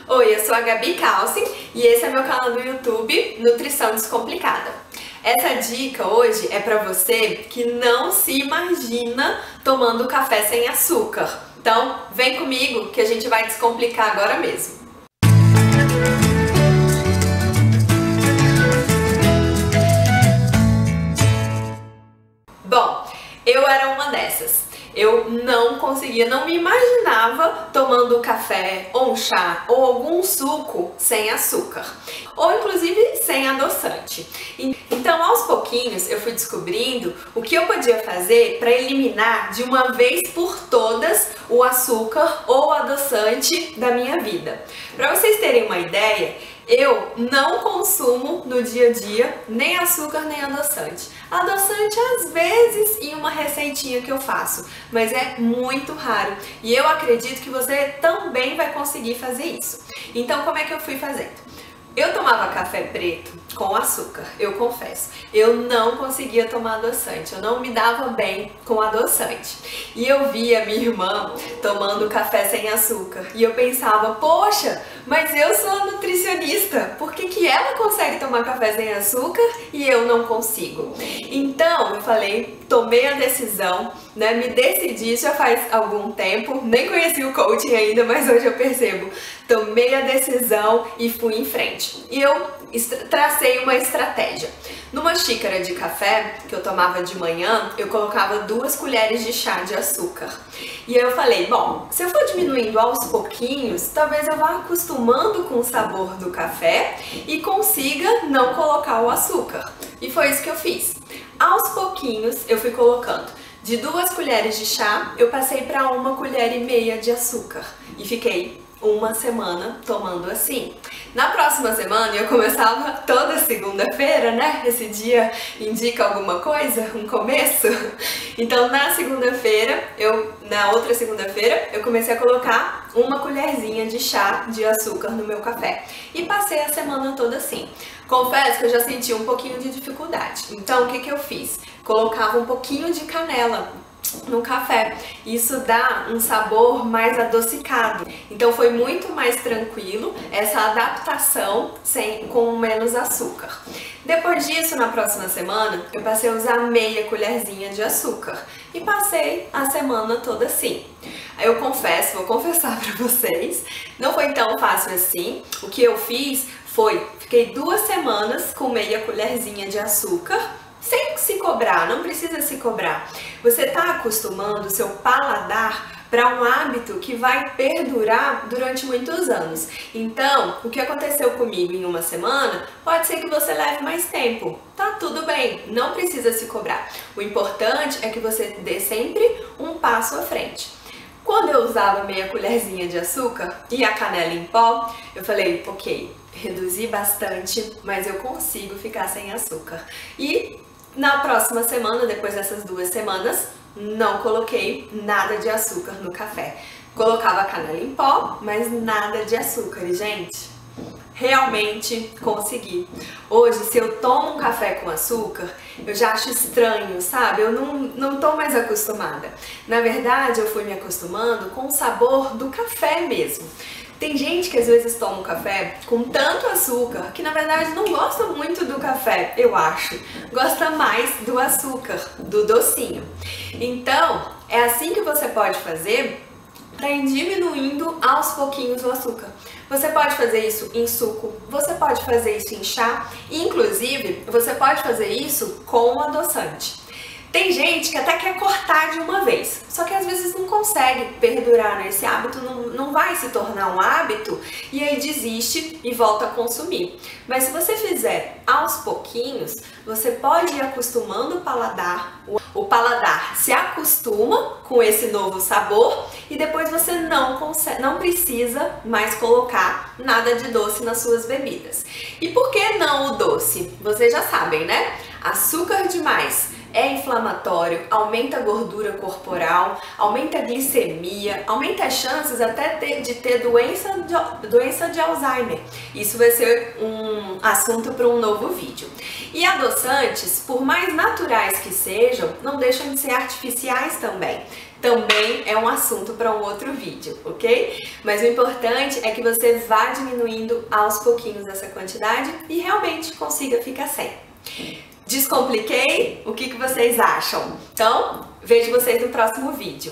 Oi, eu sou a Gabi Calci e esse é meu canal do YouTube Nutrição Descomplicada. Essa dica hoje é para você que não se imagina tomando café sem açúcar. Então, vem comigo que a gente vai descomplicar agora mesmo. Bom, eu era uma dessas. Eu não conseguia, não me imaginava tomando café ou um chá ou algum suco sem açúcar, ou inclusive sem adoçante. Então, aos pouquinhos, eu fui descobrindo o que eu podia fazer para eliminar de uma vez por todas o açúcar ou adoçante da minha vida. Para vocês terem uma ideia, eu não consumo no dia a dia nem açúcar nem adoçante. Adoçante às vezes em uma receitinha que eu faço, mas é muito raro. E eu acredito que você também vai conseguir fazer isso. Então, como é que eu fui fazendo? Eu tomava café preto com açúcar, eu confesso. Eu não conseguia tomar adoçante, eu não me dava bem com adoçante. E eu via minha irmã tomando café sem açúcar e eu pensava, poxa, mas eu sou nutricionista, por que ela consegue tomar café sem açúcar e eu não consigo? Então eu falei, tomei a decisão, né? Me decidi já faz algum tempo, nem conheci o coaching ainda, mas hoje eu percebo. Tomei a decisão e fui em frente. E eu tracei uma estratégia. Numa xícara de café que eu tomava de manhã, eu colocava 2 colheres de chá de açúcar. E aí eu falei, bom, se eu for diminuindo aos pouquinhos, talvez eu vá acostumando com o sabor do café e consiga não colocar o açúcar. E foi isso que eu fiz. Aos pouquinhos eu fui colocando. De 2 colheres de chá, eu passei para 1,5 colheres de açúcar. E fiquei uma semana tomando assim. Na próxima semana eu começava toda segunda-feira, né? Esse dia indica alguma coisa, um começo. Então na outra segunda-feira, eu comecei a colocar 1 colherzinha de chá de açúcar no meu café. E passei a semana toda assim. Confesso que eu já senti um pouquinho de dificuldade. Então o que eu fiz? Colocava um pouquinho de canela no café. Isso dá um sabor mais adocicado. Então foi muito mais tranquilo essa adaptação com menos açúcar. Depois disso, na próxima semana, eu passei a usar meia colherzinha de açúcar e passei a semana toda assim. Eu confesso, vou confessar para vocês, não foi tão fácil assim. O que eu fiz foi, fiquei 2 semanas com meia colherzinha de açúcar, sem se cobrar, não precisa se cobrar. Você está acostumando o seu paladar para um hábito que vai perdurar durante muitos anos. Então, o que aconteceu comigo em uma semana, pode ser que você leve mais tempo. Tá tudo bem, não precisa se cobrar. O importante é que você dê sempre um passo à frente. Quando eu usava meia colherzinha de açúcar e a canela em pó, eu falei, ok, reduzi bastante, mas eu consigo ficar sem açúcar. E na próxima semana, depois dessas 2 semanas, não coloquei nada de açúcar no café. Colocava canela em pó, mas nada de açúcar. E, gente, realmente consegui. Hoje, se eu tomo um café com açúcar, eu já acho estranho, sabe? Eu não tô mais acostumada. Na verdade, eu fui me acostumando com o sabor do café mesmo. Tem gente que às vezes toma um café com tanto açúcar que na verdade não gosta muito do café, eu acho. Gosta mais do açúcar, do docinho. Então, é assim que você pode fazer para ir diminuindo aos pouquinhos o açúcar. Você pode fazer isso em suco, você pode fazer isso em chá, e inclusive você pode fazer isso com adoçante. Tem gente que até quer cortar de uma vez, só que às vezes não consegue perdurar nesse hábito, não vai se tornar um hábito e aí desiste e volta a consumir. Mas se você fizer aos pouquinhos, você pode ir acostumando o paladar. O paladar se acostuma com esse novo sabor e depois você não precisa mais colocar nada de doce nas suas bebidas. E por que não o doce? Vocês já sabem, né? Açúcar demais é inflamatório, aumenta a gordura corporal, aumenta a glicemia, aumenta as chances até de ter doença de Alzheimer. Isso vai ser um assunto para um novo vídeo. E adoçantes, por mais naturais que sejam, não deixam de ser artificiais também. também é um assunto para um outro vídeo, ok? Mas o importante é que você vá diminuindo aos pouquinhos essa quantidade e realmente consiga ficar sem. Descompliquei? O que vocês acham? Então, vejo vocês no próximo vídeo.